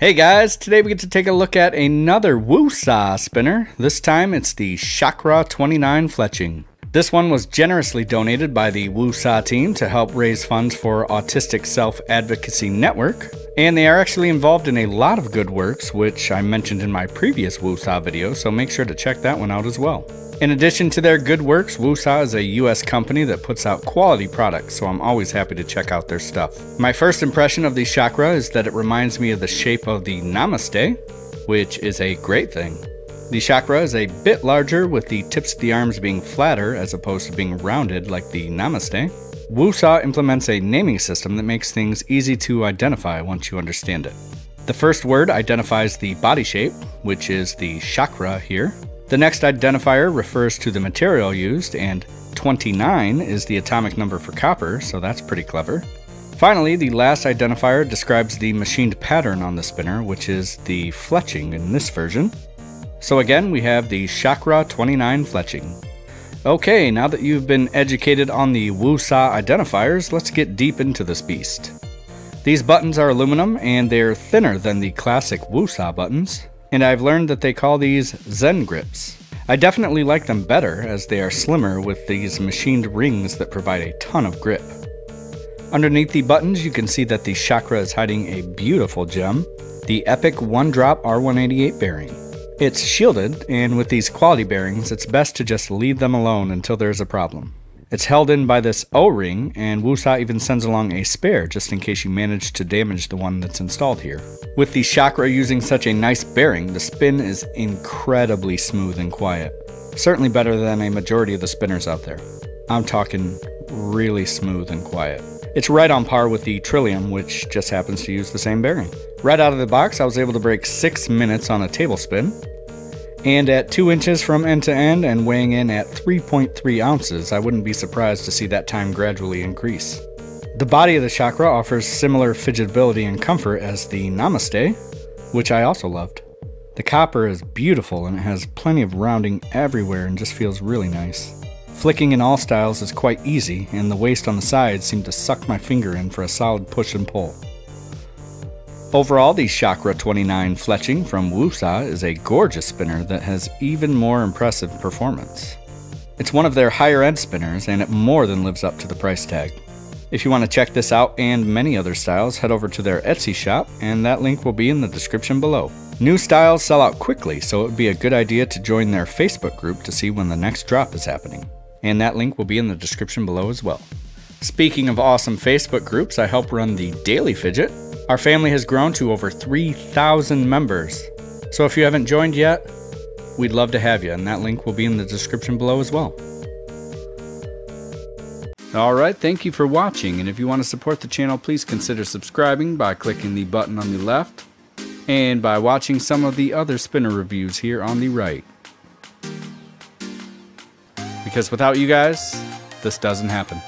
Hey guys, today we get to take a look at another Woosah spinner. This time it's the Chakra 29 Fletching. This one was generously donated by the Woosah team to help raise funds for Autistic Self-Advocacy Network. And they are actually involved in a lot of good works, which I mentioned in my previous Woosah video, so make sure to check that one out as well. In addition to their good works, Woosah is a US company that puts out quality products, so I'm always happy to check out their stuff. My first impression of the Chakra is that it reminds me of the shape of the Namaste, which is a great thing. The Chakra is a bit larger, with the tips of the arms being flatter as opposed to being rounded like the Namaste. Woosah implements a naming system that makes things easy to identify once you understand it. The first word identifies the body shape, which is the Chakra here. The next identifier refers to the material used, and 29 is the atomic number for copper, so that's pretty clever. Finally, the last identifier describes the machined pattern on the spinner, which is the fletching in this version. So again, we have the Chakra 29 Fletching. Okay, now that you've been educated on the Woosah identifiers, let's get deep into this beast. These buttons are aluminum, and they're thinner than the classic Woosah buttons. And I've learned that they call these Zen grips. I definitely like them better, as they are slimmer with these machined rings that provide a ton of grip. Underneath the buttons, you can see that the Chakra is hiding a beautiful gem, the Epic 1-drop R188 bearing. It's shielded, and with these quality bearings, it's best to just leave them alone until there's a problem. It's held in by this O-ring, and Woosah even sends along a spare just in case you manage to damage the one that's installed here. With the Chakra using such a nice bearing, the spin is incredibly smooth and quiet. Certainly better than a majority of the spinners out there. I'm talking really smooth and quiet. It's right on par with the Trillium, which just happens to use the same bearing. Right out of the box, I was able to break 6 minutes on a table spin. And at 2 inches from end to end and weighing in at 3.3 ounces, I wouldn't be surprised to see that time gradually increase. The body of the Chakra offers similar fidgetability and comfort as the Namaste, which I also loved. The copper is beautiful and it has plenty of rounding everywhere and just feels really nice. Flicking in all styles is quite easy, and the waist on the sides seemed to suck my finger in for a solid push and pull. Overall, the Chakra 29 Fletching from Woosah is a gorgeous spinner that has even more impressive performance. It's one of their higher end spinners, and it more than lives up to the price tag. If you want to check this out and many other styles, head over to their Etsy shop, and that link will be in the description below. New styles sell out quickly, so it would be a good idea to join their Facebook group to see when the next drop is happening. And that link will be in the description below as well. Speaking of awesome Facebook groups, I help run the Daily Fidget. Our family has grown to over 3,000 members. So if you haven't joined yet, we'd love to have you, and that link will be in the description below as well. Alright, thank you for watching, and if you want to support the channel, please consider subscribing by clicking the button on the left, and by watching some of the other spinner reviews here on the right. Because without you guys, this doesn't happen.